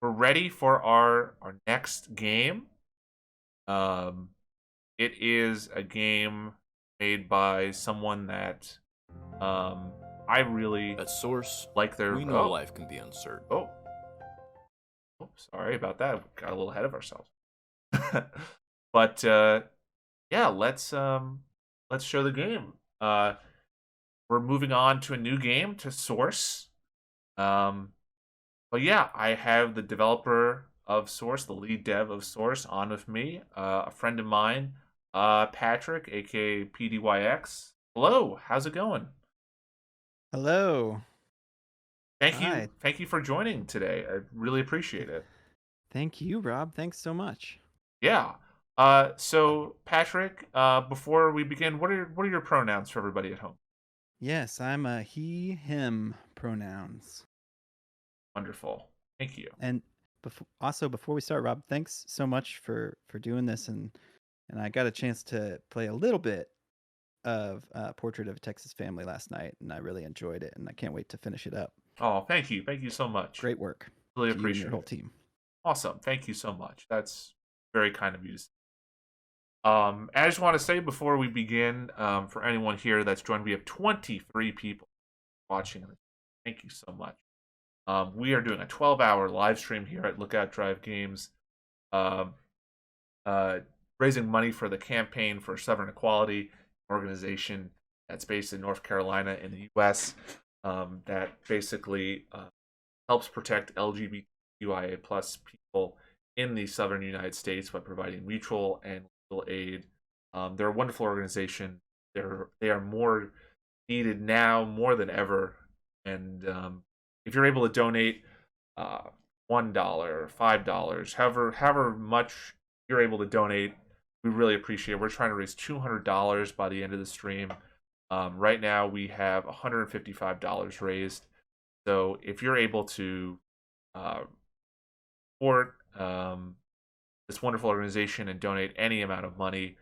we're ready for our next game. Um, it is a game made by someone that um I really At Source, like their we know life can be uncertain. oh sorry about that. We got a little ahead of ourselves. But yeah, let's show the game. We're moving on to a new game to Source. Um, but yeah, I have the developer of Source, the lead dev of Source, on with me. A friend of mine, Patrick, aka PDYX. Hello, how's it going? Hello. Hi. Thank you for joining today. I really appreciate it. Thank you, Rob. Thanks so much. Yeah. So Patrick, before we begin, what are your pronouns for everybody at home? Yes, I'm a he, him pronouns. Wonderful. Thank you. And before we start, Rob, thanks so much for doing this, and I got a chance to play a little bit of Portrait of a Texas Family last night, and I really enjoyed it, and I can't wait to finish it up. Oh, thank you. Thank you so much. Great work. Really to you and appreciate your whole it. team. Awesome. Thank you so much. That's very kind of you. I just want to say before we begin, for anyone here that's joined, we have 23 people watching. Thank you so much. We are doing a 12-hour live stream here at Lookout Drive Games, um, raising money for the Campaign for Southern Equality, organization that's based in North Carolina in the U.S. That basically helps protect LGBTQIA plus people in the southern United States by providing mutual and legal aid. They're a wonderful organization. They are more needed now more than ever. And if you're able to donate $1, $5, however much you're able to donate, we really appreciate it. We're trying to raise $200 by the end of the stream. Right now we have $155 raised. So if you're able to support this wonderful organization and donate any amount of money,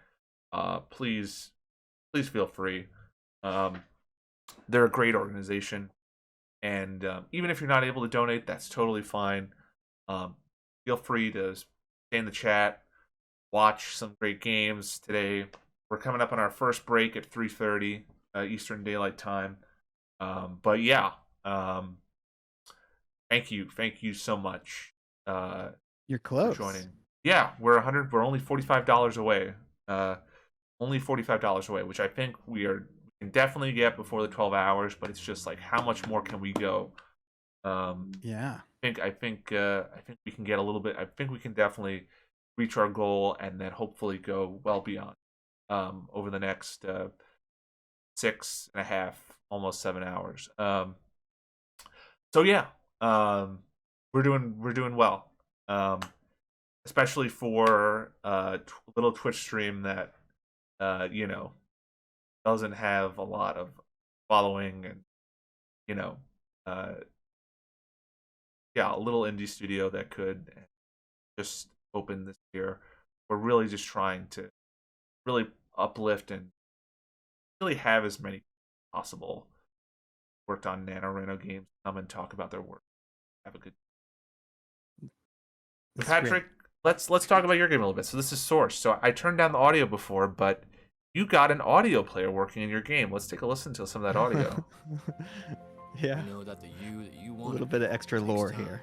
please feel free. They're a great organization, and even if you're not able to donate, that's totally fine. Feel free to stay in the chat, watch some great games today. We're coming up on our first break at 3:30 Eastern Daylight Time. But yeah, thank you so much. You're close. For joining. Yeah, we're only $45 away. Only $45 away, which I think we can definitely get before the 12 hours, but it's just like how much more can we go? Yeah. I think we can get a little bit. I think we can definitely reach our goal and then hopefully go well beyond over the next 6.5, almost 7 hours. So yeah, we're doing well. Especially for a little Twitch stream that doesn't have a lot of following, and a little indie studio that could just open this year. We're really just trying to really uplift and really have as many possible worked on NaNoReNo games come and talk about their work. Have a good That's Patrick, great. let's talk about your game a little bit. So this is Source. So I turned down the audio before, but you got an audio player working in your game. Let's take a listen to some of that audio. Yeah. We know that the you that you A want little bit of extra lore here.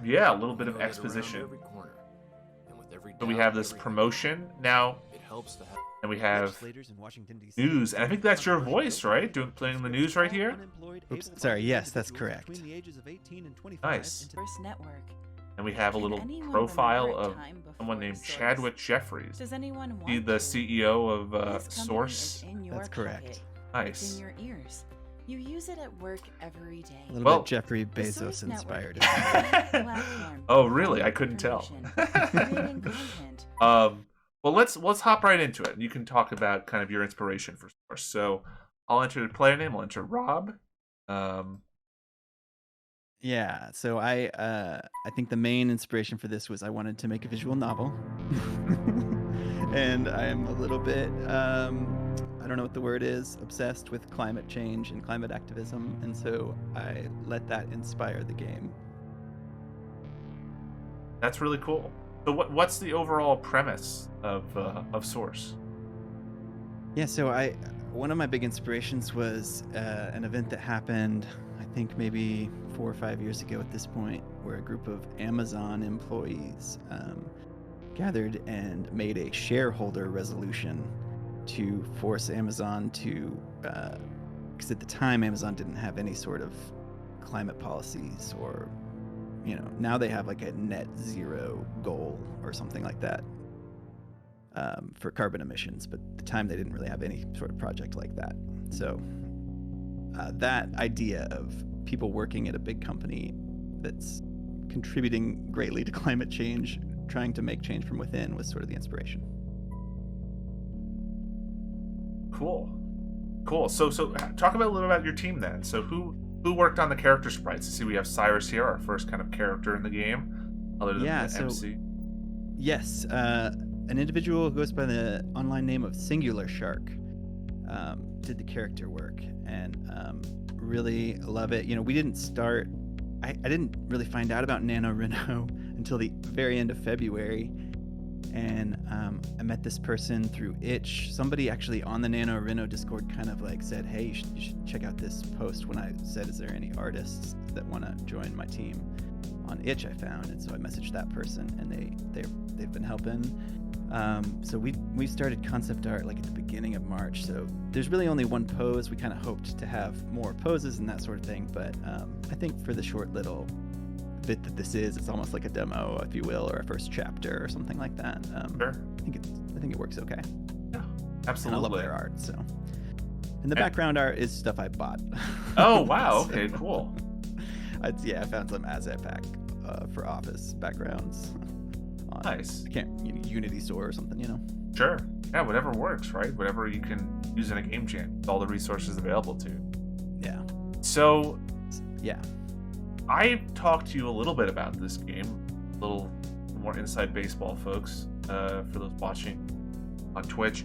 Yeah, a little bit We of know that around exposition. every corner, and with every So we doubt, have this every promotion now, it helps to have and we have Legislators in Washington, D.C. news, and I think that's your voice, right? Playing the news right here. Oops, sorry. Yes, that's correct. Between the ages of 18 and 25 Nice. into- First Network. And we have a Can little anyone profile remember a of time before someone named Source? Chadwick Jeffries. Does anyone want He's the to? CEO of This company Source. is in your That's correct. pocket. It's Nice. in your ears. You use it at work every day. A little Well- bit Jeffrey The Source Bezos inspired. Network is a platform Oh, for really? I finding couldn't tell. information, creating content. Well, let's hop right into it. You can talk about kind of your inspiration for Source. So I'll enter the player name. I'll enter Rob. Yeah, so I think the main inspiration for this was I wanted to make a visual novel. And I am a little bit I don't know what the word is, obsessed with climate change and climate activism, and so I let that inspire the game. That's really cool. So what's the overall premise of Source? Yeah, so one of my big inspirations was an event that happened, I think maybe 4 or 5 years ago at this point, where a group of Amazon employees gathered and made a shareholder resolution to force Amazon to, because at the time Amazon didn't have any sort of climate policies, or now they have like a net zero goal or something like that for carbon emissions, but at the time they didn't really have any sort of project like that. So that idea of people working at a big company that's contributing greatly to climate change, trying to make change from within, was sort of the inspiration. Cool. So talk about a little about your team then. So who worked on the character sprites? I see we have Cyrus here, our first kind of character in the game, other than the MC. Yes, an individual who goes by the online name of Singular Shark did the character work, and really love it. We didn't start. I didn't really find out about NaNoReNo until the very end of February, and I met this person through Itch. Somebody actually on the NaNoReNo Discord kind of like said, "Hey, you should check out this post." When I said, "Is there any artists that want to join my team?" on Itch, I found, and so I messaged that person, and they've been helping. So we started concept art like at the beginning of March. So there's really only one pose. We kind of hoped to have more poses and that sort of thing, but I think for the short little bit that this is, it's almost like a demo, if you will, or a first chapter or something like that. Sure. I think it works okay. Yeah, absolutely. And I love their art. So, and the background art is stuff I bought. Oh wow! Okay, cool. I found some asset pack for office backgrounds. Nice. I can't Unity store or something, Sure. Yeah, whatever works, right? Whatever you can use in a game jam. All the resources available to you. Yeah. So, yeah. I talked to you a little bit about this game, a little more inside baseball, folks, for those watching on Twitch.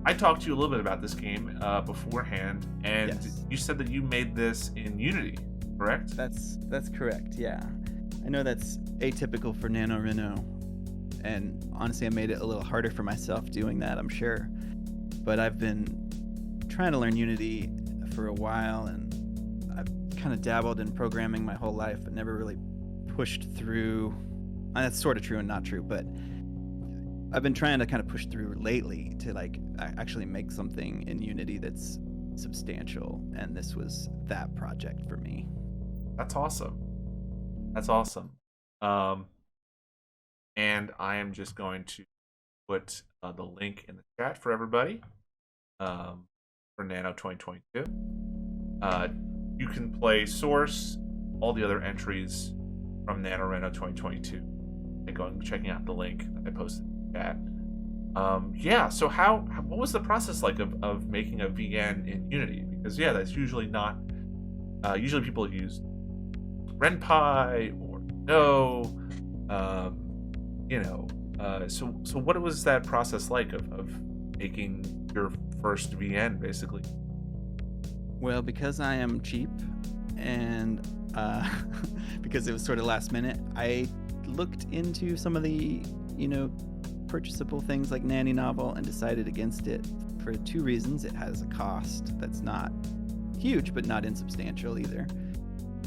I talked to you a little bit about this game beforehand, and Yes. you said that you made this in Unity, correct? That's correct, yeah. I know that's atypical for NaNoReNo, and honestly I made it a little harder for myself doing that, I'm sure. But I've been trying to learn Unity for a while, and I've kind of dabbled in programming my whole life, but never really pushed through. That's sort of true and not true, but I've been trying to kind of push through lately to like actually make something in Unity that's substantial, and this was that project for me. That's awesome. And I am just going to put the link in the chat for everybody for Nano 2022. You can play Source, all the other entries from NaNoReNo 2022. By going checking out the link that I posted in the chat. So what was the process like of making a VN in Unity? Because that's usually not. Usually people use RenPy or No. So what was that process like of making your first VN, basically? Well, because I am cheap, and because it was sort of last minute, I looked into some of the, purchasable things like Nanny Novel and decided against it for 2 reasons. It has a cost that's not huge, but not insubstantial either.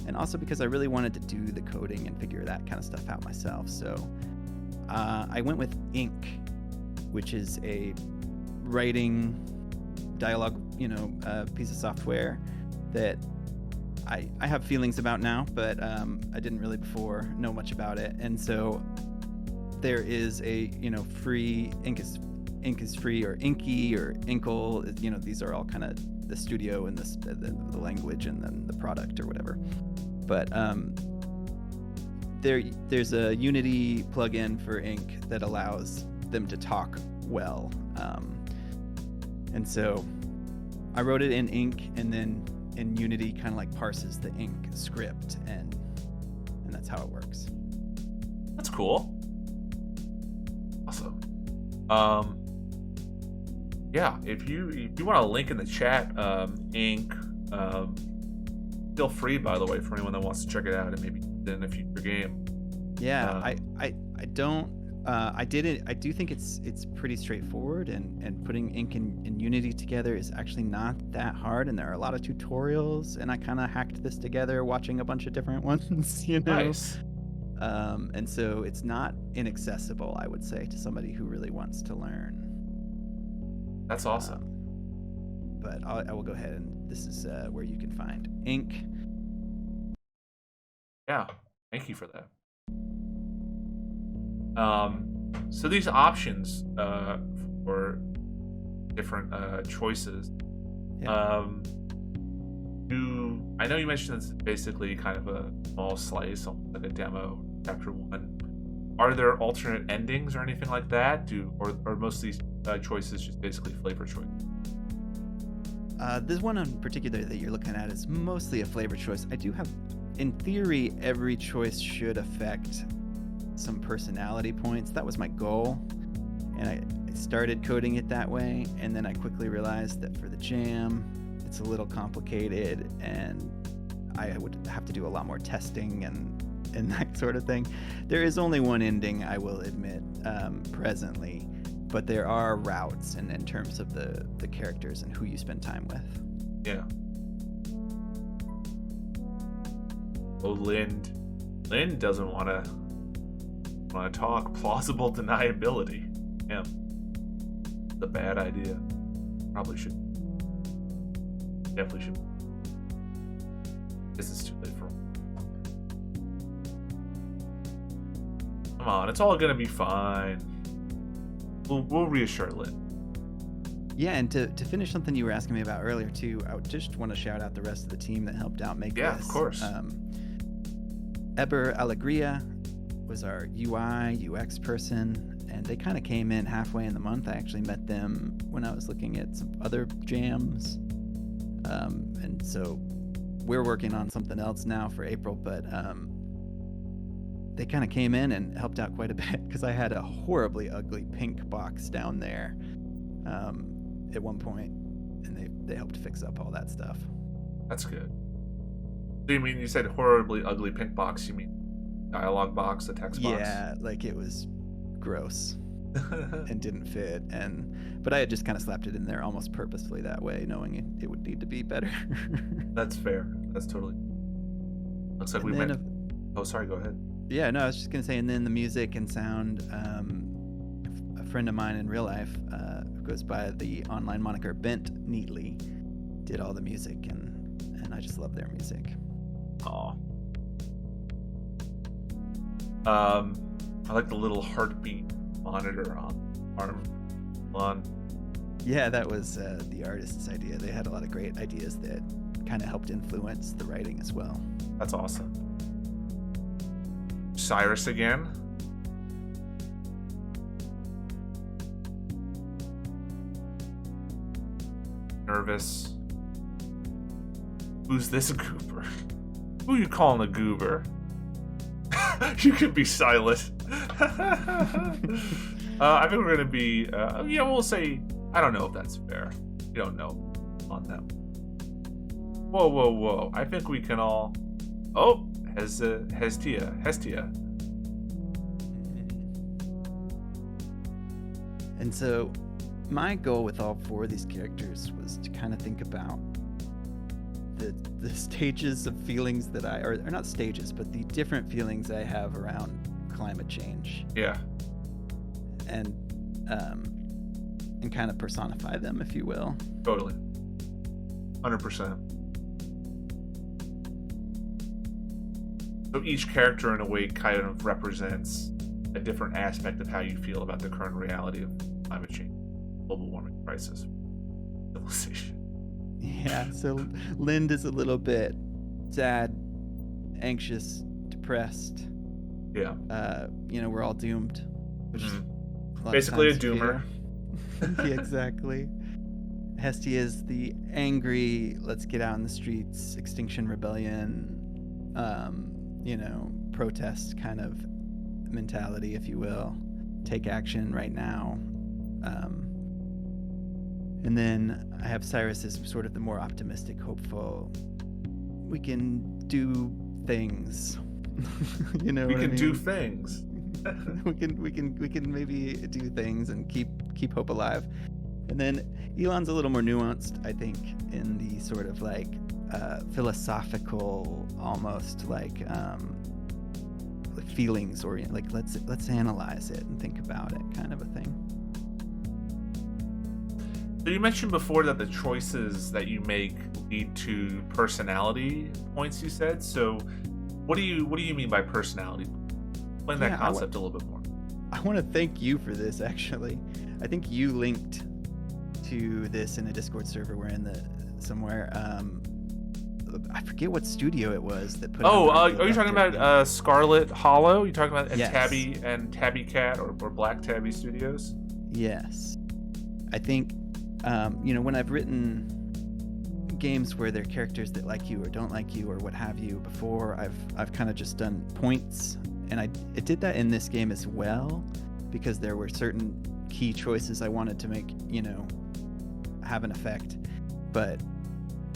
And also because I really wanted to do the coding and figure that kind of stuff out myself. So I went with Ink, which is a writing dialogue, piece of software that I have feelings about now, but I didn't really before know much about it. And so there is a, free Ink is free, or Inky or Inkle. These are all kind of the studio and the language and then the product or whatever. But there's a Unity plugin for Ink that allows them to talk well. And so I wrote it in Ink, and then in Unity kind of like parses the Ink script, and that's how it works. That's cool. Awesome. If you want a link in the chat, Ink, feel free, by the way, for anyone that wants to check it out and maybe in a future game. Yeah, Um, I don't I didn't I do think it's pretty straightforward, and putting ink and Unity together is actually not that hard, and there are a lot of tutorials, and I kind of hacked this together watching a bunch of different ones, nice. and so it's not inaccessible, I would say, to somebody who really wants to learn. That's awesome. But I will go ahead, and this is where you can find ink. Yeah, thank you for that. So these options for different choices. Yeah. I know you mentioned it's basically kind of a small slice, almost like a demo, chapter 1. Are there alternate endings or anything like that? Or most of these choices just basically flavor choice? This one in particular that you're looking at is mostly a flavor choice. I do have, in theory, every choice should affect some personality points. That was my goal, and I started coding it that way, and then I quickly realized that for the jam, it's a little complicated, and I would have to do a lot more testing and that sort of thing. There is only one ending, I will admit, presently, but there are routes in terms of the characters and who you spend time with. Yeah. Oh, Lind doesn't want to talk. Plausible deniability. Yeah. It's a bad idea. Probably should. Definitely should. This is too late for. Come on, it's all gonna be fine. We'll reassure Lynn. Yeah, and to finish something you were asking me about earlier too, I would just want to shout out the rest of the team that helped out make this. Yeah, of course. Eber Alegria was our UI UX person, and they kind of came in halfway in the month. I actually met them when I was looking at some other jams, and so we're working on something else now for April, but they kind of came in and helped out quite a bit because I had a horribly ugly pink box down there at one point, and they helped fix up all that stuff. That's good. So you said horribly ugly pink box, you mean dialogue box, the text box? Yeah, like it was gross and didn't fit, but I had just kind of slapped it in there almost purposefully that way, knowing it would need to be better. That's fair. That's totally. Looks like we met. Oh, sorry. Go ahead. Yeah, no, I was just gonna say, and then the music and sound. A friend of mine in real life, who goes by the online moniker Bent Neatly, did all the music, and I just love their music. Aw. I like the little heartbeat monitor on. Yeah, that was the artist's idea. They had a lot of great ideas that kind of helped influence the writing as well. That's awesome. Cyrus again. Nervous. Who's this goober? Who you calling a goober? You could be silent. I think we're gonna be. We'll say. I don't know if that's fair. You don't know on them. Whoa! I think we can all. Oh, Hestia. And so, my goal with all four of these characters was to kind of think about the stages of feelings that or not stages, but the different feelings I have around climate change. Yeah. And kind of personify them, if you will. Totally. 100%. So each character, in a way, kind of represents a different aspect of how you feel about the current reality of climate change, global warming crisis, civilization. Yeah, so Lind is a little bit sad, anxious, depressed. Yeah. We're all doomed. Which basically a doomer. Yeah, exactly. Hestia is the angry, let's get out in the streets, Extinction Rebellion, protest kind of mentality, if you will. Take action right now. And then I have Cyrus as sort of the more optimistic, hopeful, we can do things You know We what I can do mean? things. we can maybe do things and keep hope alive. And then Elon's a little more nuanced, I think, in the sort of like philosophical, almost like feelings orient, like let's analyze it and think about it, kind of a thing. So you mentioned before that the choices that you make lead to personality points, you said. So what do you mean by personality? Explain that Yeah, concept a little bit more. I want to thank you for this, actually. I think you linked to this in a Discord server we're in somewhere. I forget what studio it was that put it Oh, on are you talking about Scarlet Hollow? You talking about Yes. Tabby Cat or Black Tabby Studios? Yes. I think, when I've written games where there are characters that like you or don't like you or what have you before, I've kind of just done points, and I did that in this game as well, because there were certain key choices I wanted to make, have an effect. But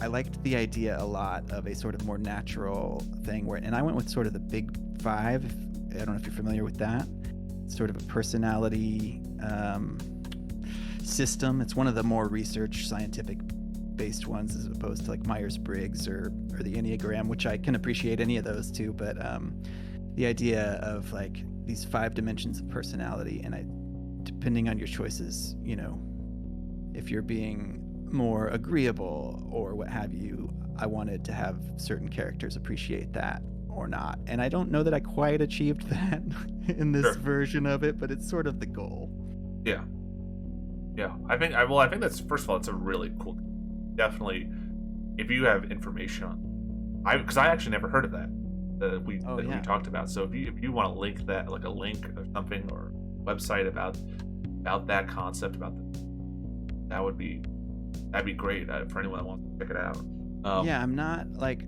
I liked the idea a lot of a sort of more natural thing and I went with sort of the Big Five. I don't know if you're familiar with that. Sort of a personality system. It's one of the more research scientific based ones, as opposed to like Myers-Briggs or the Enneagram, which I can appreciate any of those too. But the idea of like these 5 dimensions of personality, and depending on your choices, if you're being more agreeable or what have you, I wanted to have certain characters appreciate that or not. And I don't know that I quite achieved that in this version of it, but it's sort of the goal. Yeah. I think that's, first of all, it's a really cool. Definitely, if you have information on, because I actually never heard of that we talked about. So if you want to link that, like a link or something or website about that concept, that'd be great for anyone that wants to check it out. I'm not like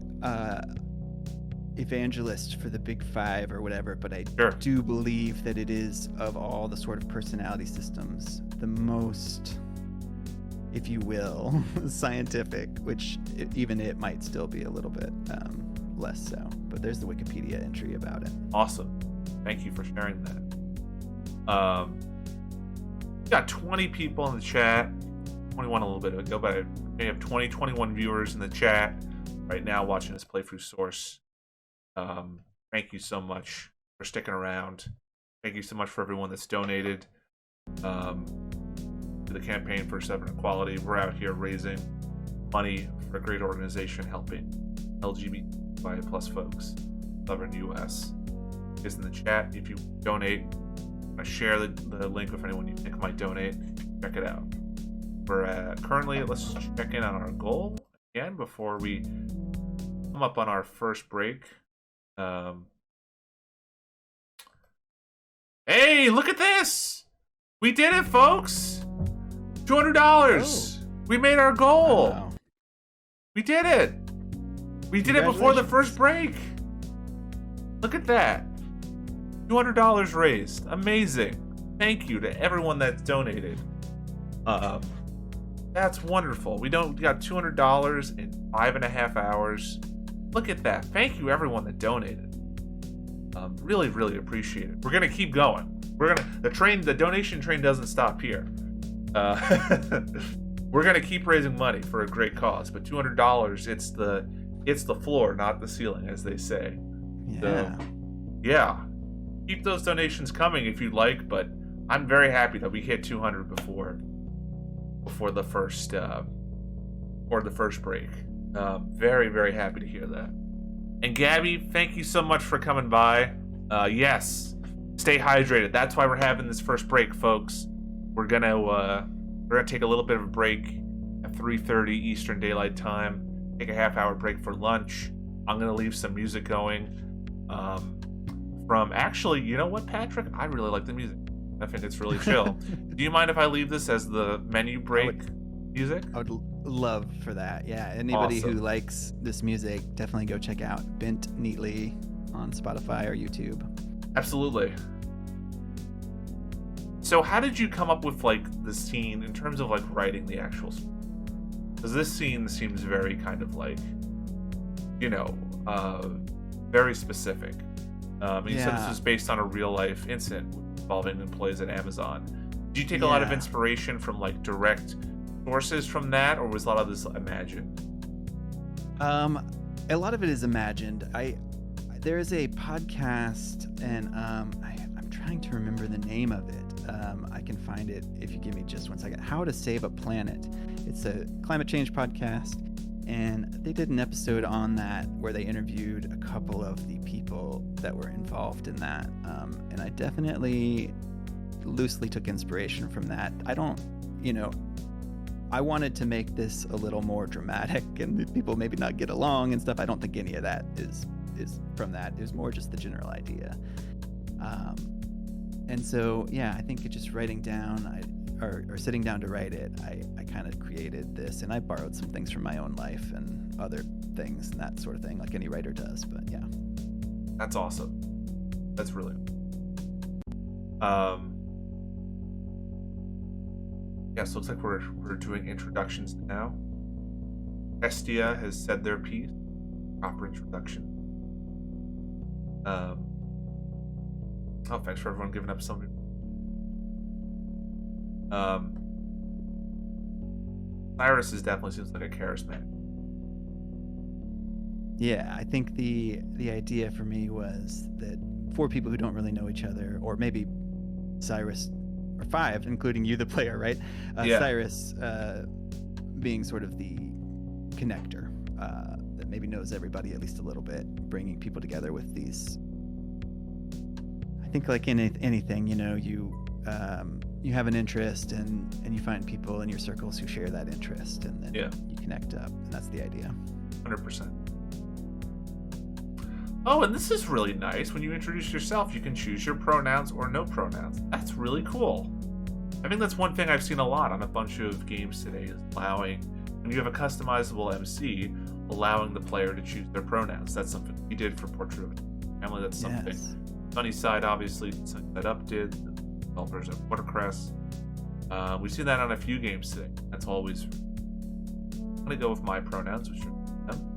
evangelist for the Big Five or whatever, but I do believe that it is, of all the sort of personality systems, the most, if you will, scientific, which even it might still be a little bit less so. But there's the Wikipedia entry about it. Awesome. Thank you for sharing that. We got 20 people in the chat. 21 a little bit ago, but we have 21 viewers in the chat right now watching this playthrough Source. Thank you so much for sticking around. Thank you so much for everyone that's donated to the campaign for 7 Equality. We're out here raising money for a great organization helping LGBTQI plus folks in Southern U.S. Is in the chat. If you donate, share the link with anyone you think might donate. Check it out. We're currently, let's check in on our goal again before we come up on our first break. Hey, look at this! We did it, folks! $200! We made our goal! Wow. We did it! We did it before the first break! Look at that! $200 raised. Amazing. Thank you to everyone that's donated. That's wonderful. We got $200 in 5.5 hours. Look at that. Thank you everyone that donated. Really, really appreciate it. We're gonna keep going. The donation train doesn't stop here. We're gonna keep raising money for a great cause, but $200, it's the floor, not the ceiling, as they say. Yeah. So, yeah. Keep those donations coming if you'd like, but I'm very happy that we hit 200 before the first break. Very, very happy to hear that. And Gabby, thank you so much for coming by. Yes, stay hydrated. That's why we're having this first break, folks. We're gonna take a little bit of a break at 3:30 Eastern Daylight Time. Take a half-hour break for lunch. I'm gonna leave some music going. From actually, you know what, Patrick? I really like the music. I think it's really chill. Do you mind if I leave this as the menu break music? I would love for that. Yeah, anybody Awesome. who likes this music, definitely go check out Bent Neatly on Spotify or YouTube. Absolutely. So how did you come up with like the scene in terms of like writing the actual scene? Because this scene seems very kind of like, very specific. You said this Yeah. was based on a real life incident involving employees at Amazon. Did you take a lot of Yeah. inspiration from like direct sources from that, or was a lot of this imagined? A lot of it is imagined. There is a podcast, and I'm trying to remember the name of it. I can find it if you give me just 1 second. How to Save a Planet. It's a climate change podcast, and they did an episode on that where they interviewed a couple of the people that were involved in that. And I definitely loosely took inspiration from that. I wanted to make this a little more dramatic and people maybe not get along and stuff. I don't think any of that is from that. It was more just the general idea. And so, yeah, I think just writing down or sitting down to write it, I kind of created this, and I borrowed some things from my own life and other things and that sort of thing, like any writer does. But yeah. That's awesome. That's really yeah, so it looks like we're doing introductions now. Estia has said their piece. Proper introduction. Thanks for everyone giving up something. Cyrus definitely seems like a charismatic. Yeah, I think the idea for me was that 4 people who don't really know each other, or maybe Cyrus, or 5, including you, the player, right? Yeah. Cyrus being sort of the connector that maybe knows everybody at least a little bit, bringing people together with these. I think like in anything, you have an interest and you find people in your circles who share that interest, and then you connect up, and that's the idea. 100%. Oh, and this is really nice. When you introduce yourself, you can choose your pronouns or no pronouns. That's really cool. I think that's one thing I've seen a lot on a bunch of games today, is allowing, when you have a customizable MC, allowing the player to choose their pronouns. That's something we did for Portrait of a Family. That's something Yes. Sunnyside, obviously, something that Up did, the developers at Watercress. We've seen that on a few games today. That's always. I'm going to go with my pronouns, which are them.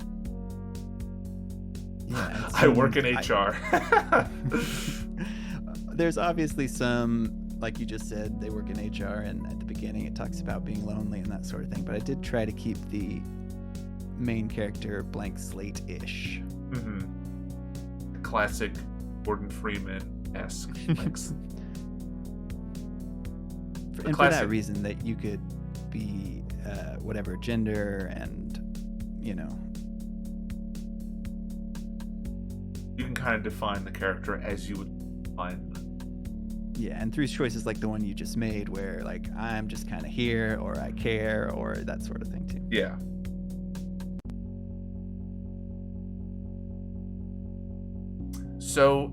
Yeah, I work in HR. There's obviously some, like you just said, they work in HR, and at the beginning it talks about being lonely and that sort of thing, but I did try to keep the main character blank slate-ish. Mm-hmm. Classic Gordon Freeman-esque. And for that reason, that you could be whatever gender, and you can kind of define the character as you would define them. Yeah, and through choices like the one you just made, where like I'm just kind of here, or I care, or that sort of thing too. Yeah. So,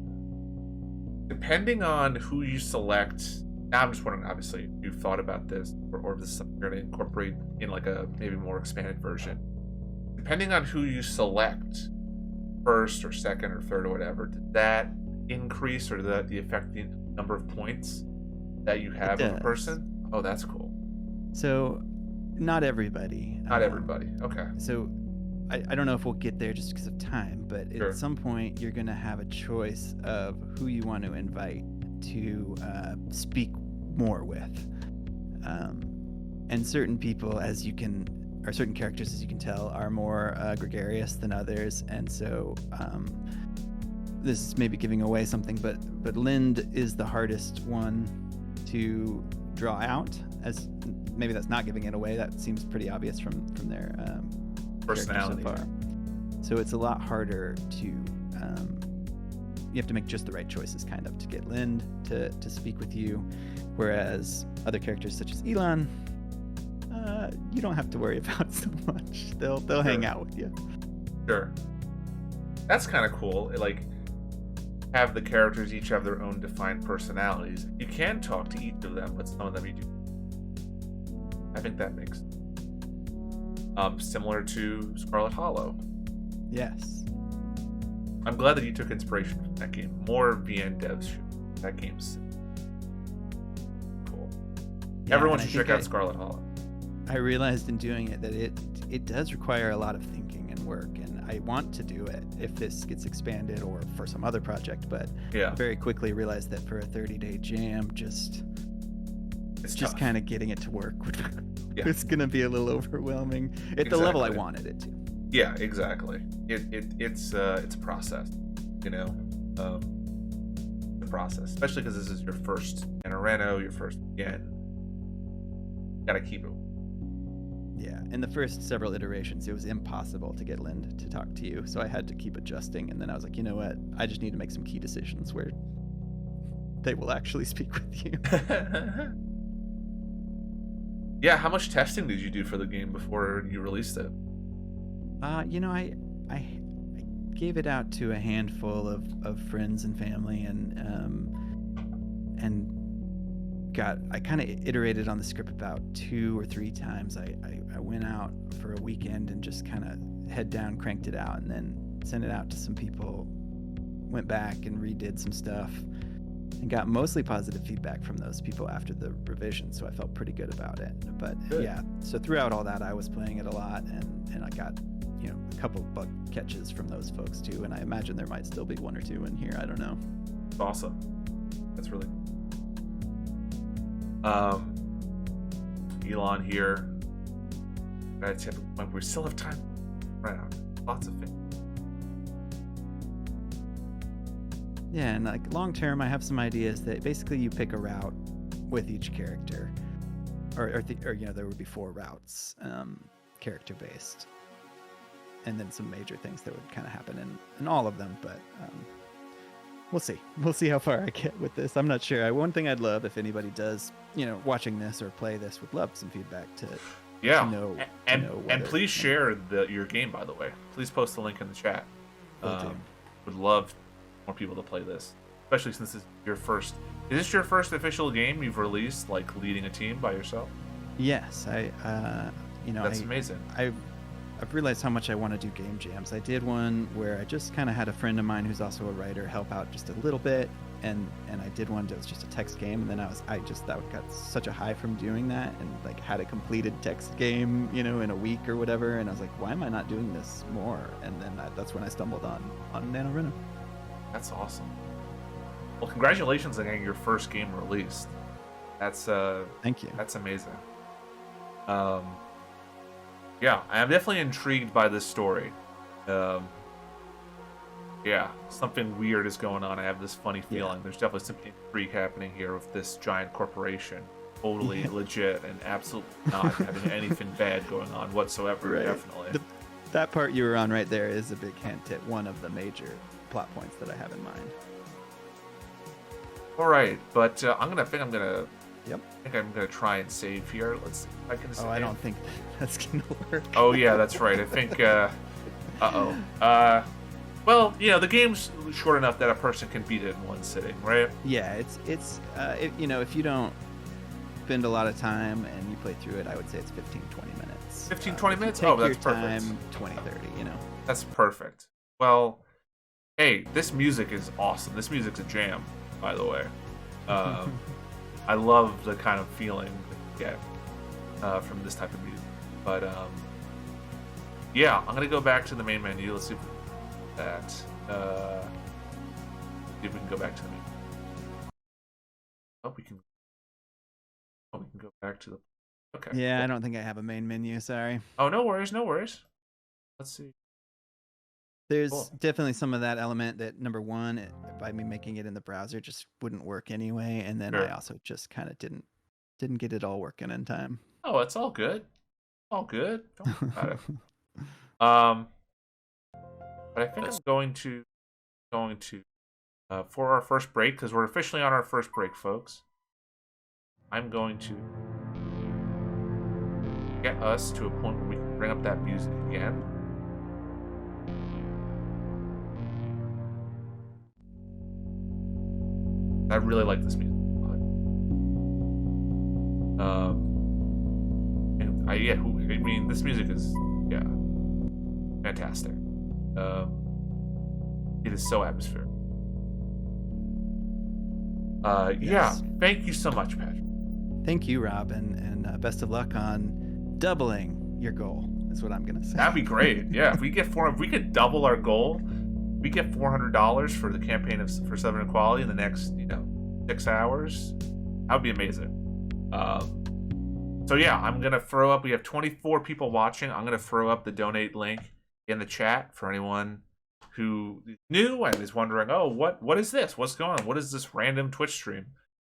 depending on who you select, now I'm just wondering, obviously, if you've thought about this, or if this is something you're going to incorporate in like a maybe more expanded version. Depending on who you select, first or second or third or whatever, did that increase, or did that affect the number of points that you have of a person? Oh, that's cool. So, not everybody. Not everybody. Okay. So, I don't know if we'll get there just because of time, but Sure. at some point you're going to have a choice of who you want to invite to speak more with. And certain people, or certain characters, as you can tell, are more gregarious than others. And so this is maybe giving away something, but Lind is the hardest one to draw out. As maybe that's not giving it away. That seems pretty obvious from their Personality. so far. So it's a lot harder to. You have to make just the right choices, kind of, to get Lind to speak with you, whereas other characters such as Elon, you don't have to worry about so much. They'll hang out with you. Sure. That's kind of cool. Like, have the characters each have their own defined personalities. You can talk to each of them, but some of them you do. I think that makes sense. Similar to Scarlet Hollow. Yes. I'm glad that you took inspiration from that game. More VN devs should. That game's cool. Yeah, Everyone and should check out Scarlet Hollow. I realized in doing it that it does require a lot of thinking and work, and I want to do it if this gets expanded or for some other project. But Yeah. I very quickly realized that for a 30-day jam, just It's just tough. kind of getting it to work Yeah. it's gonna be a little overwhelming at the level I Exactly. wanted it to. Yeah, exactly. It's a process, you know, the process, especially because this is your first NaNoReNo, your first again. Gotta keep it. Yeah, in the first several iterations, it was impossible to get Lind to talk to you, so I had to keep adjusting. And then I was like, you know what? I just need to make some key decisions where they will actually speak with you. Yeah, how much testing did you do for the game before you released it? You know, I gave it out to a handful of friends and family, and I kind of iterated on the script about 2 or 3 times. I went out for a weekend and just kind of head down cranked it out, and then sent it out to some people, went back and redid some stuff, and got mostly positive feedback from those people after the revision, so I felt pretty good about it. But Good. yeah, so throughout all that, I was playing it a lot, and I got, you know, a couple bug catches from those folks too, and I imagine there might still be 1 or 2 in here. I don't know. It's awesome. That's really cool. Elon here. Got a tip point. We still have time. Right out. Lots of things. Yeah, and like long term, I have some ideas that basically you pick a route with each character, or you know, there would be 4 routes, character based, and then some major things that would kind of happen in all of them. But we'll see how far I get with this. I'm not sure. One thing I'd love, if anybody does, you know, watching this or play this, would love some feedback to Yeah. know, and to know and whether- please share your game, by the way. Please post the link in the chat. Will do. Would love more people to play this, especially since this is your first. Is this your first official game you've released, like leading a team by yourself? Yes, you know, That's amazing. I've realized how much I want to do game jams. I did one where I just kind of had a friend of mine who's also a writer help out just a little bit, and I did one that was just a text game, and then I got such a high from doing that, and like had a completed text game, you know, in a week or whatever, and I was like, why am I not doing this more? And then that's when I stumbled on NaNoReNo. That's awesome. Well, congratulations on getting your first game released. That's Thank you. That's amazing. Yeah, I am definitely intrigued by this story. Yeah, something weird is going on. I have this funny feeling. There's definitely some intrigue happening here with this giant corporation. Totally legit and absolutely not having anything bad going on whatsoever. Right. Definitely. That part you were on right there is a big hint at one of the major plot points that I have in mind. All right, but I'm gonna try and save here. Let's see if I can save. Oh, I don't think that's gonna work. Oh yeah, that's right. I think. Well, you know, the game's short enough that a person can beat it in one sitting, right? Yeah, you know, if you don't spend a lot of time and you play through it, I would say it's 15-20 minutes. 15-20 If you minutes? take Oh, that's your perfect. time, 20-30, you know. That's perfect. Well, hey, this music is awesome. This music's a jam, by the way. I love the kind of feeling that you get from this type of music. But yeah, I'm gonna go back to the main menu. Let's see if we can do that. See if we can go back to the menu. Oh, we can. Oh, we can go back to the. Okay. Yeah, cool. I don't think I have a main menu, sorry. Oh, no worries, no worries. Let's see. There's Cool. definitely some of that element that, number one, by me making it in the browser just wouldn't work anyway, and then Sure. I also just kind of didn't get it all working in time. Oh, it's all good. All good. Don't worry about it. But I think I'm going to for our first break, because we're officially on our first break, folks. I'm going to get us to a point where we can bring up that music again. I really like this music a lot. And I mean, this music is fantastic. It is so atmospheric. Yes. Thank you so much, Patrick. Thank you, Rob, and best of luck on doubling your goal. is what I'm gonna say. That'd be great. Yeah, if we could double our goal, we get $400 for the campaign for Southern Equality in the next 6 hours. That would be amazing. So yeah, I'm gonna throw up. We have 24 people watching. I'm gonna throw up the donate link in the chat for anyone who is new and is wondering, oh, what is this? What's going on? What is this random Twitch stream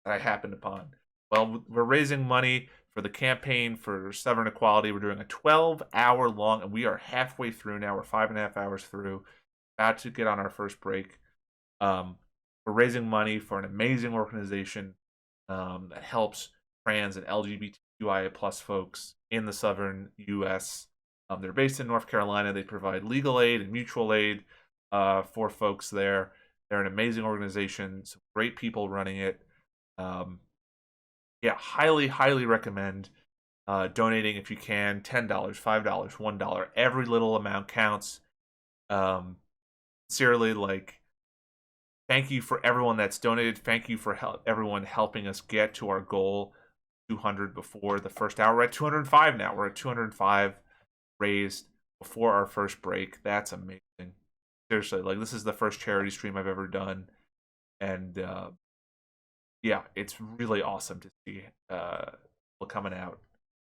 that I happened upon? Well, we're raising money for the campaign for Southern Equality. We're doing a 12-hour long, and we are halfway through now. We're 5.5 hours through, about to get on our first break. We're raising money for an amazing organization that helps trans and LGBTQIA plus folks in the southern U.S. They're based in North Carolina. They provide legal aid and mutual aid for folks there. They're an amazing organization. Some great people running it. Yeah, highly recommend donating if you can. $10, $5, $1. Every little amount counts. Sincerely, thank you for everyone that's donated. Thank you for everyone helping us get to our goal, 200 before the first hour. We're at 205 now. We're at 205 raised before our first break. That's amazing. Seriously, this is the first charity stream I've ever done, and yeah, it's really awesome to see people coming out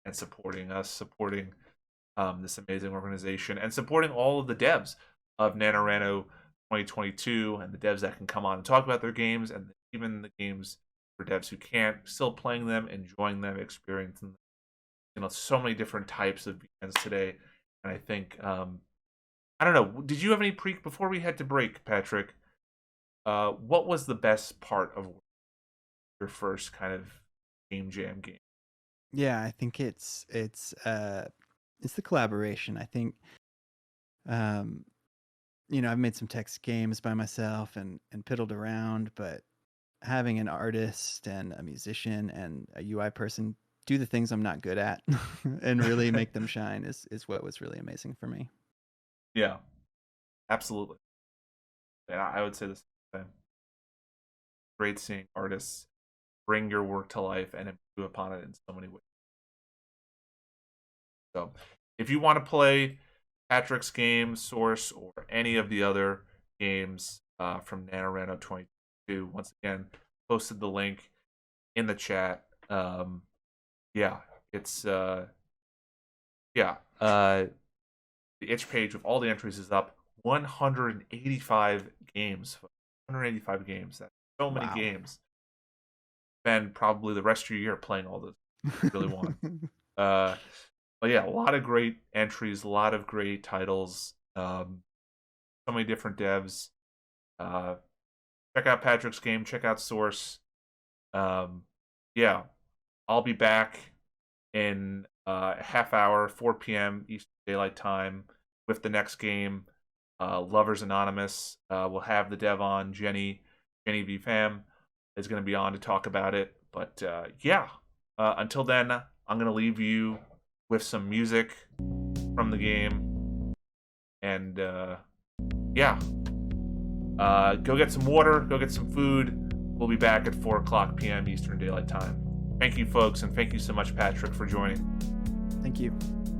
and supporting us, supporting this amazing organization, and supporting all of the devs of NaNoReNo 2022 and the devs that can come on and talk about their games, and even the games for devs who can't, still playing them, enjoying them, experiencing them. So many different types of VNs today, and I think I don't know. Did you have any before we had to break, Patrick? What was the best part of your first kind of game jam game? Yeah, I think it's the collaboration. I think I've made some text games by myself and piddled around, but having an artist and a musician and a UI person do the things I'm not good at and really make them shine is what was really amazing for me. Yeah, absolutely. And I would say the same thing. Great seeing artists bring your work to life and improve upon it in so many ways. So, if you want to play Patrick's game, Source, or any of the other games from NaNoReNo 22, once again, posted the link in the chat. Yeah, it's the itch page with all the entries is up. 185 games. 185 games. That's so many games. Spend probably the rest of your year playing all those if you really want. But yeah, a lot of great entries, a lot of great titles. So many different devs. Check out Patrick's game. Check out Source. Yeah, I'll be back in a half hour, 4 p.m. Eastern Daylight Time, with the next game, Lovers Anonymous. We'll have the dev on, Jenny V. Pham is going to be on to talk about it. But yeah, until then, I'm going to leave you with some music from the game. And yeah, go get some water, go get some food. We'll be back at 4 o'clock p.m. Eastern Daylight Time. Thank you, folks, and thank you so much, Patrick, for joining. Thank you.